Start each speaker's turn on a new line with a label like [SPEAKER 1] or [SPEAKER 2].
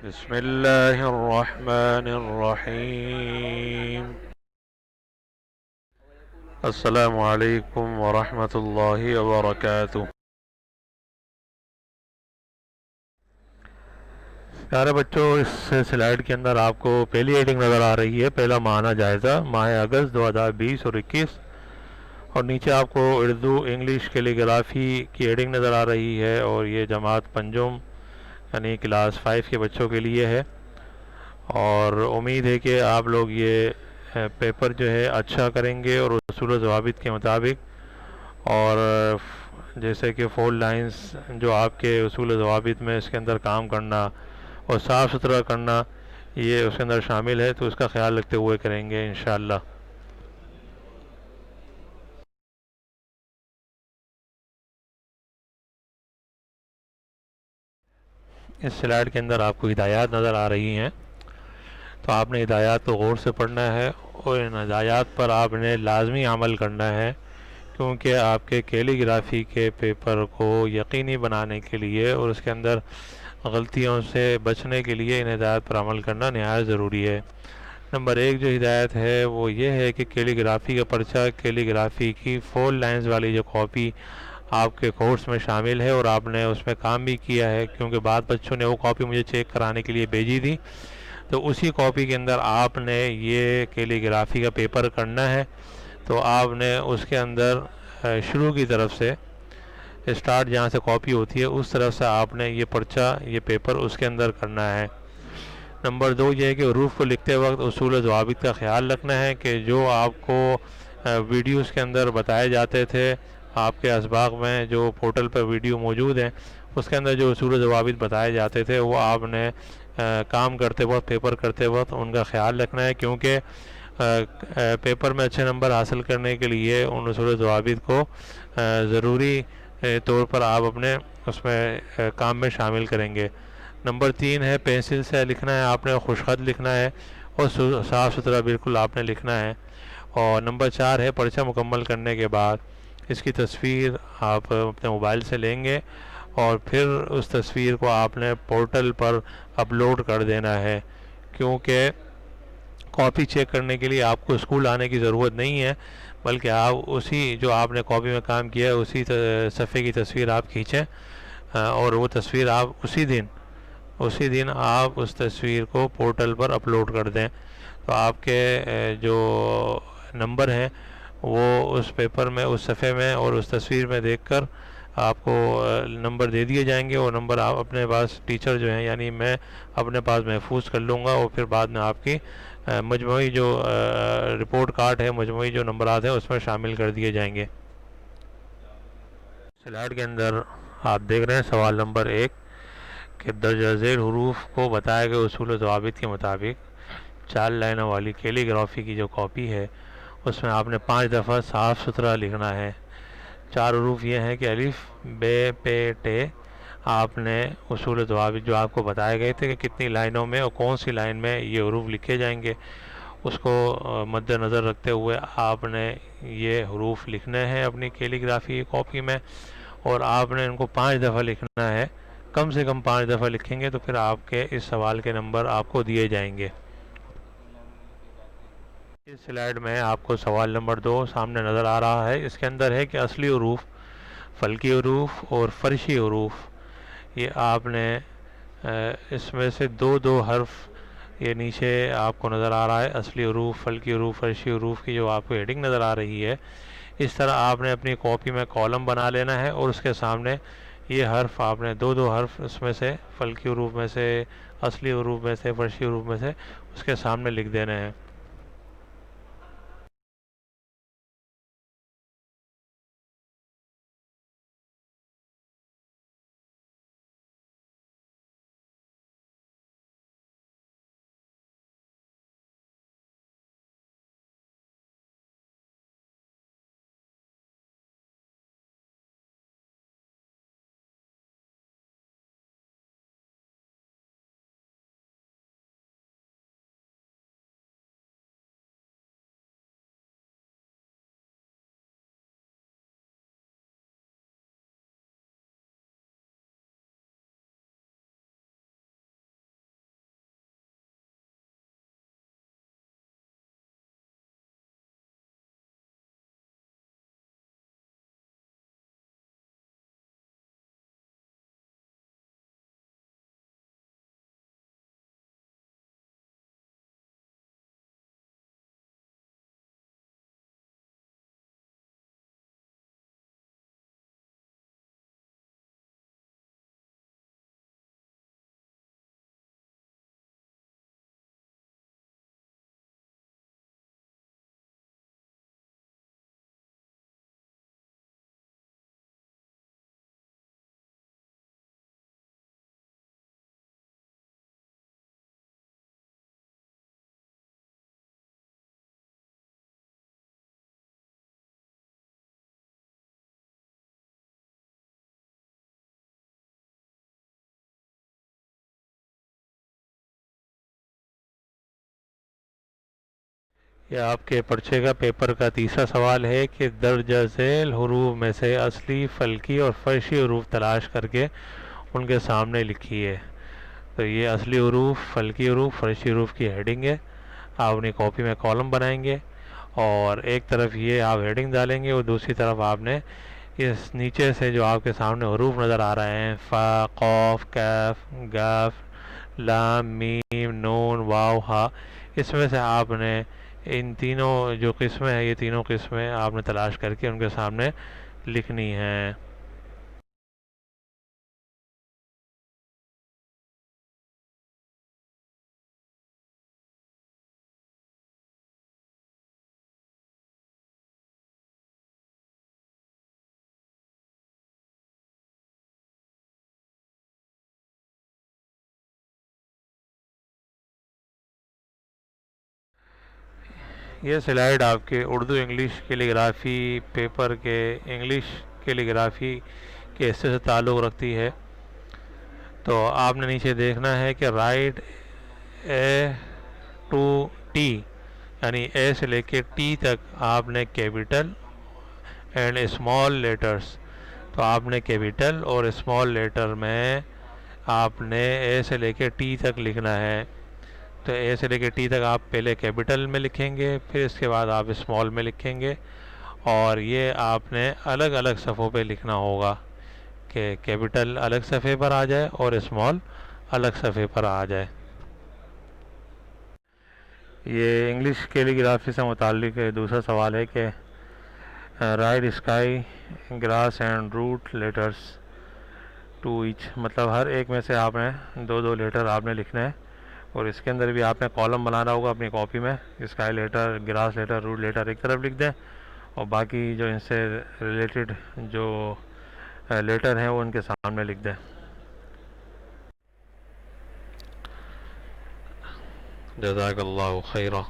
[SPEAKER 1] بسم الله الرحمن الرحيم. السلام علیکم ورحمۃ اللہ وبرکاتہ. پیارے بچوں، اس سلائیڈ کے اندر آپ کو پہلی ہیڈنگ نظر آ رہی ہے، پہلا ماہانہ جائزہ ماہ اگست 2020 اور 21، اور نیچے آپ کو اردو انگلش کیلیگرافی کی ہیڈنگ نظر آ رہی ہے، اور یہ جماعت پنجم یعنی کلاس 5 کے بچوں کے لیے ہے. اور امید ہے کہ آپ لوگ یہ پیپر جو ہے اچھا کریں گے اور اصول و ضوابط کے مطابق، اور جیسے کہ فور لائنز جو آپ کے اصول و ضوابط میں اس کے اندر کام کرنا اور صاف ستھرا کرنا یہ اس کے اندر شامل ہے، تو اس کا خیال رکھتے ہوئے کریں گے انشاءاللہ. اس سلائڈ کے اندر آپ کو ہدایات نظر آ رہی ہیں، تو آپ نے ہدایات کو غور سے پڑھنا ہے اور ان ہدایات پر آپ نے لازمی عمل کرنا ہے، کیونکہ آپ کے کیلیگرافی کے پیپر کو یقینی بنانے کے لیے اور اس کے اندر غلطیوں سے بچنے کے لیے ان ہدایات پر عمل کرنا نہایت ضروری ہے. نمبر ایک جو ہدایت ہے وہ یہ ہے کہ کیلیگرافی کا پرچہ کیلیگرافی کی فور لائنز والی جو کاپی آپ کے کورس میں شامل ہے اور آپ نے اس میں کام بھی کیا ہے، کیونکہ بعض بچوں نے وہ کاپی مجھے چیک کرانے کے لیے بھیجی تھی، تو اسی کاپی کے اندر آپ نے یہ کیلیگرافی کا پیپر کرنا ہے. تو آپ نے اس کے اندر شروع کی طرف سے اسٹارٹ جہاں سے کاپی ہوتی ہے اس طرف سے آپ نے یہ پرچہ یہ پیپر اس کے اندر کرنا ہے. نمبر دو یہ ہے کہ حروف کو لکھتے وقت اصول و ضوابط کا خیال رکھنا ہے کہ جو آپ کو ویڈیوز کے اندر بتائے جاتے تھے آپ کے اسباق میں، جو پورٹل پر ویڈیو موجود ہیں اس کے اندر جو اصول و ضوابط بتائے جاتے تھے وہ آپ نے کام کرتے وقت پیپر کرتے وقت ان کا خیال رکھنا ہے، کیونکہ پیپر میں اچھے نمبر حاصل کرنے کے لیے ان اصول و ضوابط کو ضروری طور پر آپ اپنے اس میں کام میں شامل کریں گے. نمبر تین ہے پینسل سے لکھنا ہے، آپ نے خوش خط لکھنا ہے اور صاف ستھرا بالکل آپ نے لکھنا ہے. اور نمبر چار ہے پرچہ مکمل کرنے کے بعد اس کی تصویر آپ اپنے موبائل سے لیں گے اور پھر اس تصویر کو آپ نے پورٹل پر اپلوڈ کر دینا ہے، کیونکہ کاپی چیک کرنے کے لیے آپ کو اسکول آنے کی ضرورت نہیں ہے، بلکہ آپ اسی جو آپ نے کاپی میں کام کیا ہے اسی صفحے کی تصویر آپ کھینچیں اور وہ تصویر آپ اسی دن آپ اس تصویر کو پورٹل پر اپلوڈ کر دیں. تو آپ کے جو نمبر ہیں وہ اس پیپر میں اس صفحے میں اور اس تصویر میں دیکھ کر آپ کو نمبر دے دیے جائیں گے، اور نمبر آپ اپنے پاس ٹیچر جو ہیں یعنی میں اپنے پاس محفوظ کر لوں گا، اور پھر بعد میں آپ کی مجموعی جو رپورٹ کارڈ ہے، مجموعی جو نمبرات ہیں اس میں شامل کر دیے جائیں گے. سلائڈ کے اندر آپ دیکھ رہے ہیں سوال نمبر ایک کہ درجہ ذیل حروف کو بتائے گئے اصول و ضوابط کے مطابق 4 لائنوں والی کیلیگرافی کی جو کاپی ہے اس میں آپ نے 5 دفعہ صاف ستھرا لکھنا ہے. 4 حروف یہ ہیں کہ الف بے پے ٹے. آپ نے اصول و ضوابط جو آپ کو بتائے گئے تھے کہ کتنی لائنوں میں اور کون سی لائن میں یہ حروف لکھے جائیں گے، اس کو مد نظر رکھتے ہوئے آپ نے یہ حروف لکھنے ہیں اپنی کیلیگرافی کاپی میں، اور آپ نے ان کو 5 دفعہ لکھنا ہے. کم سے کم 5 دفعہ لکھیں گے تو پھر آپ کے اس سوال کے نمبر آپ کو دیے جائیں گے. اس سلائیڈ میں آپ کو سوال نمبر 2 سامنے نظر آ رہا ہے. اس کے اندر ہے کہ اصلی حروف، فلکی حروف اور فرشی حروف، یہ آپ نے اس میں سے دو دو حرف یہ نیچے آپ کو نظر آ رہا ہے، اصلی حروف، فلکی حروف، فرشی حروف کی جو آپ کو ہیڈنگ نظر آ رہی ہے، اس طرح آپ نے اپنی کاپی میں کالم بنا لینا ہے اور اس کے سامنے یہ حرف آپ نے دو دو حرف اس میں سے فلکی حروف میں سے، اصلی حروف میں سے، فرشی حروف میں سے اس کے سامنے لکھ دینے ہیں. یہ آپ کے پرچے کا پیپر کا تیسرا سوال ہے کہ درجہ ذیل حروف میں سے اصلی، فلکی اور فرشی حروف تلاش کر کے ان کے سامنے لکھیے۔ تو یہ اصلی حروف، فلکی حروف، فرشی حروف کی ہیڈنگ ہے۔ آپ اپنی کاپی میں کالم بنائیں گے اور ایک طرف یہ آپ ہیڈنگ ڈالیں گے اور دوسری طرف آپ نے اس نیچے سے جو آپ کے سامنے حروف نظر آ رہے ہیں، فا، قاف، کاف، گاف، لام، میم، نون، واو، ہا، اس میں سے آپ نے ان تینوں جو قسمیں ہیں، یہ تینوں قسمیں آپ نے تلاش کر کے ان کے سامنے لکھنی ہیں۔ یہ سلائیڈ آپ کے اردو انگلش کیلیگرافی پیپر کے انگلش کیلیگرافی کے حصے سے تعلق رکھتی ہے۔ تو آپ نے نیچے دیکھنا ہے کہ رائٹ اے ٹو ٹی، یعنی اے سے لے کے ٹی تک آپ نے کیپٹل اینڈ اسمال لیٹرز، تو آپ نے کیپٹل اور اسمال لیٹر میں آپ نے اے سے لے کے ٹی تک لکھنا ہے۔ تو اے سے لے کے ٹی تک آپ پہلے کیپٹل میں لکھیں گے، پھر اس کے بعد آپ اسمال میں لکھیں گے، اور یہ آپ نے الگ الگ صفحوں پہ لکھنا ہوگا کہ کیپٹل الگ صفحے پر آ جائے اور اسمال الگ صفحے پر آ جائے۔ یہ انگلش کیلیگرافی سے متعلق دوسرا سوال ہے کہ write sky, grass and root letters to each, مطلب ہر ایک میں سے آپ نے دو دو لیٹر آپ نے لکھنا ہے، اور اس کے اندر بھی آپ نے کالم بنانا ہوگا اپنی کاپی میں۔ Sky letter, grass letter, root letter ایک طرف لکھ دیں، اور باقی جو ان سے ریلیٹڈ جو لیٹر ہیں وہ ان کے سامنے لکھ دیں۔ جزاک اللہ خیرہ۔